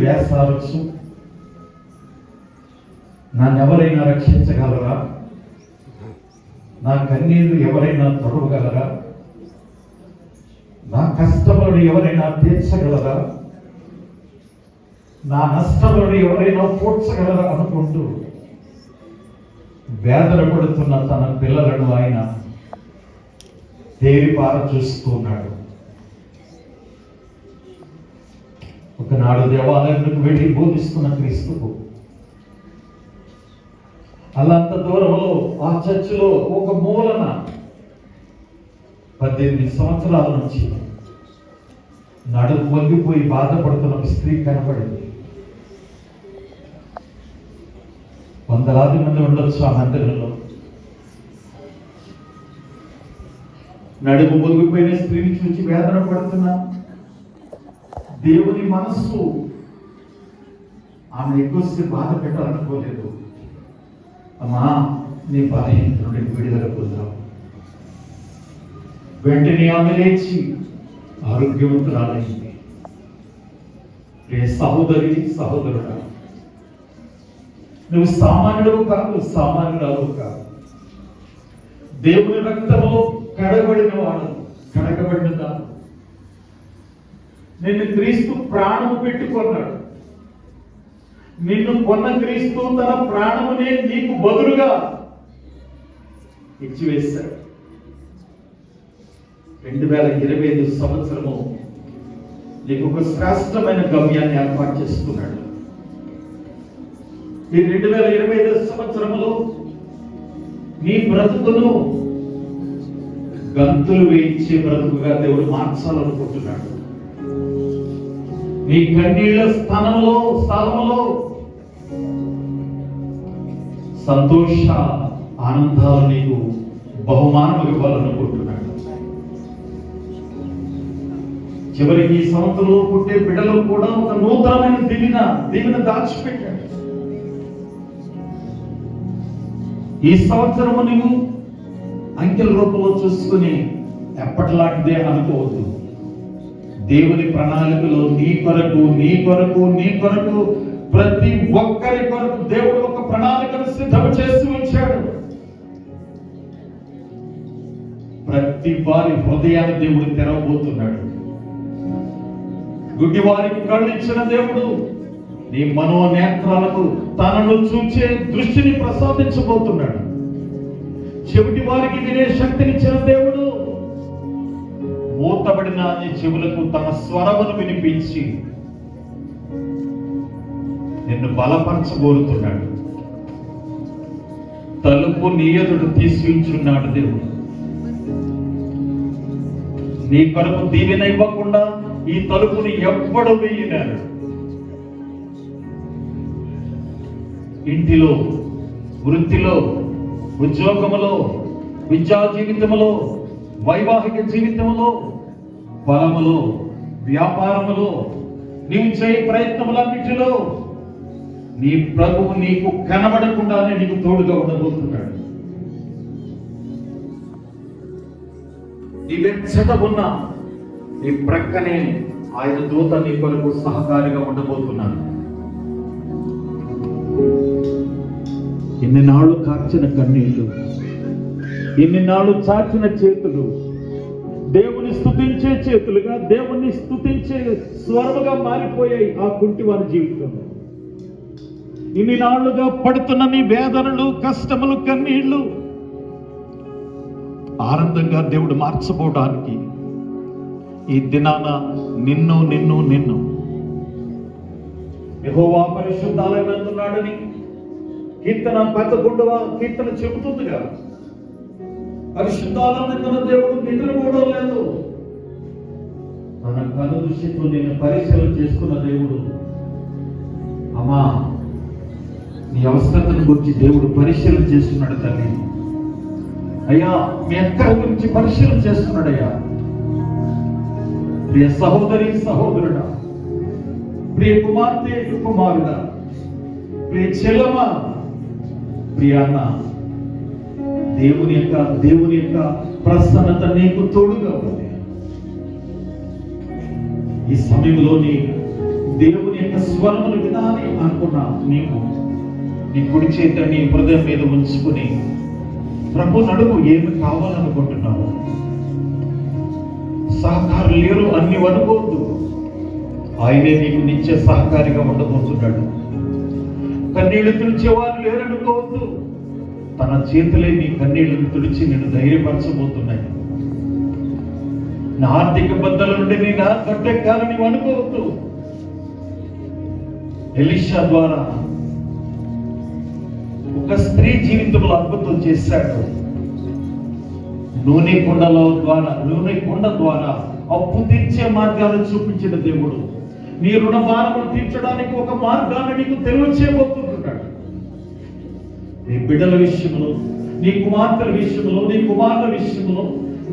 వేసారచ్చు, నన్నెవరైనా రక్షించగలరా? నా కన్నీళ్లు ఎవరైనా తొడవగలరా? నా కష్టములను ఎవరైనా తీర్చగలరా? నా నష్టములను ఎవరైనా పోడ్చగలరా అనుకుంటూ వేదన పడుతున్న తన పిల్లలను ఆయన తేరిపార చూస్తున్నాడు. ఒకనాడు దేవాలయానికి వెళ్ళి బోధిస్తున్న క్రీస్తుకు అల్లంత దూరంలో ఆ చర్చిలో ఒక మూలన 18 సంవత్సరాల నుంచి నడుము వంగిపోయి బాధపడుతున్న ఒక స్త్రీ కనపడింది. వందలాది మంది ఉండొచ్చు ఆ మందిరంలో. నడుము వంగిపోయిన స్త్రీని చూసి వేదన పడుతున్నా దేవుని మనస్సు ఆమె ఎక్కువసేపు బాధ పెట్టాలనుకోలేదు. అమ్మా, నీ బలహీనత నుండి విడుదల పొందాం. వెంటనే ఆమె లేచి ఆరోగ్యవంతురాలైంది. సహోదరి, సహోదరుడా, నువ్వు సామాన్యుడు కాదు, సామాన్యురాలు కాదు. దేవుని రక్తంలో కడగబడిన వాడు, కడగబడిన దాను. నిన్ను క్రీస్తు ప్రాణము పెట్టుకున్నాడు. నిన్ను కొన్న క్రీస్తు తన ప్రాణమునే నీకు బదులుగా ఇచ్చివేశాడు. 2025 సంవత్సరము నీకు ఒక శ్రేష్టమైన గమ్యాన్ని ఏర్పాటు చేసుకున్నాడు. ఈ 2025 సంవత్సరములో నీ బ్రతుకును గంతులు వేయించే బ్రతుకుగా దేవుడు మార్చాలనుకుంటున్నాడు. నీ కన్నీళ్ల స్థలంలో సంతోష ఆనందాలు నీకు బహుమానం ఇవ్వాలనుకుంటున్నాడు. చివరికి ఈ సంవత్సరంలో పుట్టే బిడ్డలో కూడా ఒక నూతనమైన దీవెన దాచిపెట్టాడు. ఈ సంవత్సరము నువ్వు అంకెల రూపంలో చూసుకుని ఎప్పటిలాంటిదే అనుకోవద్దు. దేవుని ప్రణాళికలో నీ కొరకు ప్రతి ఒక్కరి కొరకు దేవుడు ఒక ప్రణాళికను సిద్ధం చేసి ఉంచాడు. ప్రతి వారి హృదయాన్ని దేవుడు తెరవబోతున్నాడు. గుడ్డి వారికి కళ్ళు ఇచ్చిన దేవుడు నీ మనోనేత్రాలకు తనను చూచే దృష్టిని ప్రసాదించబోతున్నాడు. చెవిటి వారికి వినే శక్తినిచ్చిన దేవుడు మూతబడిన నీ చెవులకు తన స్వరమును వినిపించి నిన్ను బలపరచబోతున్నాడు. తలుపు నీ ఎదుట తీసి ఉంచున్నాడు దేవుడు. నీ కొరకు దీవెన ఇవ్వకుండా ఈ తలుపుని ఎవ్వడు వేయలేడు. ఇంటిలో, వృత్తిలో, ఉద్యోగములో, విద్యా జీవితములో, వైవాహిక జీవితంలో, పొలములో, వ్యాపారములో, నీవు చేయ ప్రయత్నములన్నిటిలో నీ ప్రభువు నీకు కనబడకుండానే నీకు తోడుగా ఉండబోతున్నాడు. నీవెచ్చట ఉన్నా నీ ప్రక్కనే ఆయన దూత నీ కొరకు సహకారిగా ఉండబోతున్నాడు. ఎన్ని నాళ్ళు కార్చిన కన్నీళ్లు, ఎన్ని నాళ్ళు చాచిన చేతులు దేవుని స్తుతించే చేతులుగా, దేవుని స్తుతించే స్వరముగా మారిపోయాయి ఆ కుంటి వారి జీవితంలో. ఇన్ని నాళ్లుగా పడుతున్న నీ వేదనలు, కష్టములు, కన్నీళ్లు ఆనందంగా దేవుడు మార్చబోవడానికి ఈ దినాన నిన్ను యెహోవా పరిశుద్ధాలయమందున్నాడని కీర్తన 11వ కీర్తన చెబుతుందిగా. పరిశుద్ధాలయమందున్న దేవుడు నిద్రపోవడం లేదు. తన కను దృష్టితో నేను పరిశీలన చేసుకున్న దేవుడు, అమ్మా నీ అవసరతను గురించి దేవుడు పరిశీలన చేస్తున్నాడు. తల్లి, అయ్యా మీ అక్క గురించి పరిశీలన చేస్తున్నాడయ్యా. ప్రియ సహోదరి, సహోదరుడా, ప్రియ కుమార్తె, కుమారుడా, ప్రియ చెల్లెమ్మ, ప్రియ అన్న, దేవుని యొక్క ప్రసన్నత నీకు తోడుగా ఉంది. ఈ సమయంలోని దేవుని దేవుని యొక్క స్వరమును వినాలి అనుకున్నా నీవు నీ కుడి చేత నీ హృదయం మీద ఉంచుకుని ప్రభు నడుము ఏమి కావాలనుకుంటున్నావు. సహకారులు లేరు అన్ని అనుకోవద్దు. ఆయనే నీకు నిత్య సహకారిగా ఉండబోతున్నాడు. కన్నీళ్లు తుడిచేవారు లేరనుకోవద్దు. తన చేతులే నీ కన్నీళ్లను తుడిచి నేను ధైర్యపరచబోతున్నాయి. నా ఆర్థిక బద్దల నుండి నీ నా గట్టెక్కాలని నీవు అనుకోవద్దు. ఎలీషా ద్వారా ఒక స్త్రీ జీవితంలో అద్భుతం చేశాడు. నూనె కుండ ద్వారా అప్పు తీర్చే మార్గాలను చూపించిన దేవుడు నీ రుణ భారమును తీర్చడానికి ఒక మార్గాన్ని నీకు తెలియచేయబోతున్నాడు. నీ బిడ్డల విషయంలో, నీ కుమార్తెల విషయంలో, నీ కుమారుల విషయంలో,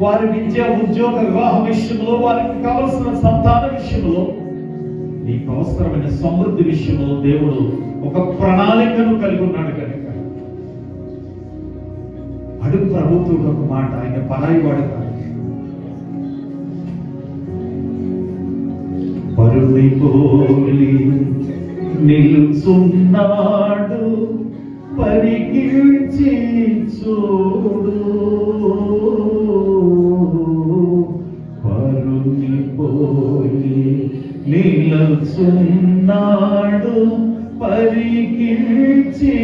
వారి విద్య ఉద్యోగ వివాహ విషయంలో, వారికి కావలసిన సంతాన విషయంలో, నీకు అవసరమైన సమృద్ధి విషయంలో దేవుడు ఒక ప్రణాళికను కలిగి ఉన్నాడు. కనుక అడుగు ప్రభుత్వం ఒక మాట, ఆయన పరాయివాడు కాదు. పరుని పోలి నిలుచున్నాడు, పరికించి చూడు. పరుని పోలి నిలుచున్నాడు, పరికించి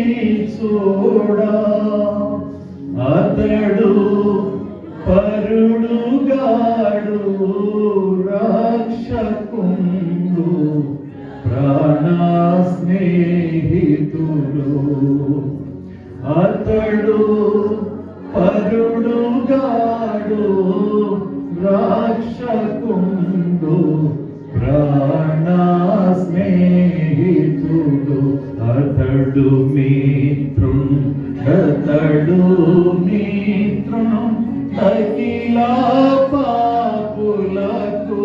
చూడా. అతడు పరుడుగాడు, రక్షకుండు, ప్రాణ స్నేహితుడు. అతడు పరుడుగాడు, రక్షకుండు, ప్రాణ స్నేహితుడు. అతడు మిత్రుడు అఖిల పాపులకు.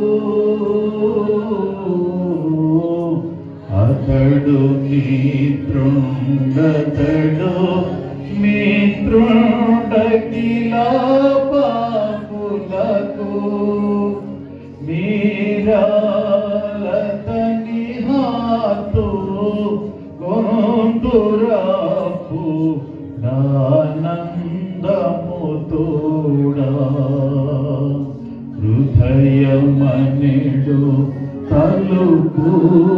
అతడు మిత్రుడఖిల పాపులకు. మీరాలతని హాతో కొందురాపు ఆనందముతోడా. హృదయమనెడు తలుపునొద్ద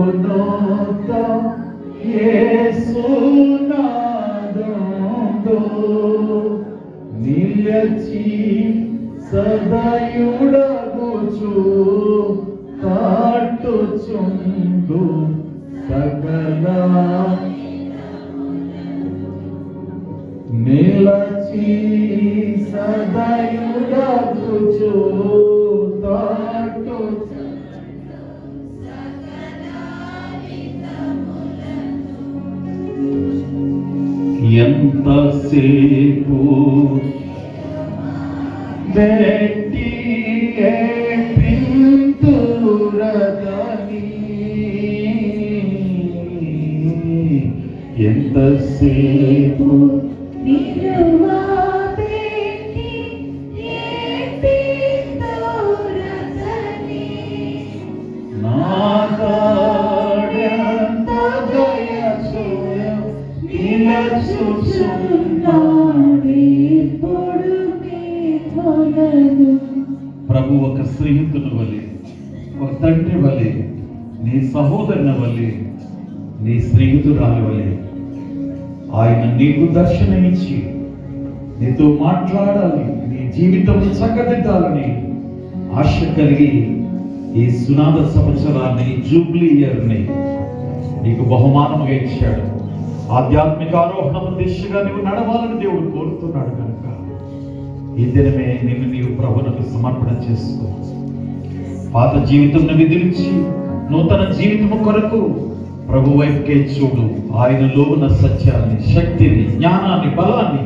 యేసునాదుండు. నిలచి సదయుడగుచు కాటుచుండు సకల. నిలచి సదయుడగుచు కాటు. ఎంతసేపు బెట్టి పింతురదని, ఎంతసేపు ప్రభు ఒక స్నేహితుని వలె, ఒక తండ్రి వలె, నీ సహోదరుని వలె, నీ స్నేహితురాలి వలె ఆయన నీకు దర్శనమిచ్చి నీతో మాట్లాడాలి, నీ జీవితం చక్కదిద్దాలని ఆశ కలిగి ఈ సునాద సంవత్సరాన్ని, జూబ్లీ ఇయర్ని నీకు బహుమానముగా ఇచ్చాడు. ఆధ్యాత్మిక ఆరోహణము దిశగా నీవు నడవాలని దేవుడు కోరుతున్నాడు. కనుక ఈ దినమే నీవు ప్రభువుకు సమర్పణ చేసుకో. పాత జీవితం విదిలిచి నూతన జీవితము కొరకు ప్రభు వైపుకే చూడు. ఆయనలో ఉన్న సత్యాన్ని, శక్తిని, జ్ఞానాన్ని, బలాన్ని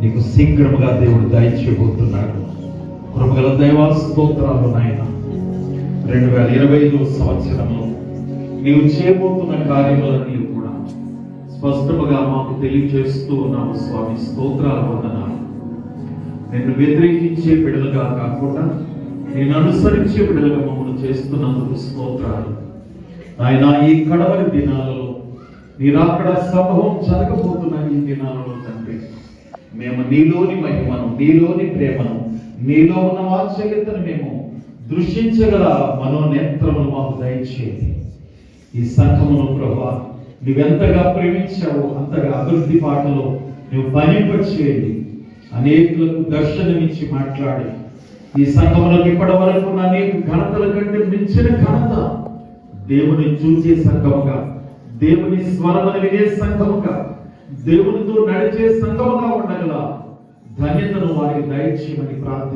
నీకు శీఘ్రముగా దేవుడు దయచేయబోతున్నాడు. కృపగల దైవా స్తోత్రాలు నాయన. 2025 సంవత్సరంలో నీవు చేయబోతున్న కార్యములను కూడా స్పష్టముగా మాకు తెలియజేస్తూ ఉన్నాము స్వామి. స్తోత్రాల వందనాలు. నిన్ను వ్యతిరేకించే బిడ్డలుగా కాకుండా నేను అనుసరించే బిడ్డలుగా మమ్మల్ని చేస్తున్నందుకు స్తోత్రాలు. ఆయన ఈ కడవరి దినాలలో మీరు అక్కడ సంభవం జరగబోతున్న ఈ దినాలలో తండ్రి, మేము నీలోని మహిమను, నీలోని ప్రేమను, నీలో ఉన్న వాత్సల్యతను మేము దృష్టించగల మనోనేత్రములు మాకు దయచేయండి. ఈ సంఘమును ప్రభువా నువ్వెంతగా ప్రేమించావో అంతగా అభివృద్ధి పాటలో నువ్వు పనిపరిచేయండి. అనేకులకు దర్శనమిచ్చి మాట్లాడి ఈ సంఘములకు ఇప్పటి వరకు అనేక ఘనతల కంటే మించిన ఘనత దేవుని చూసే సంఘముగా, దేవుని స్వరమని వినే సంఘముగా, దేవునితో నడిచే సంఘముగా ఉండగల ధన్యతను వారికి దయచేయమని ప్రార్థన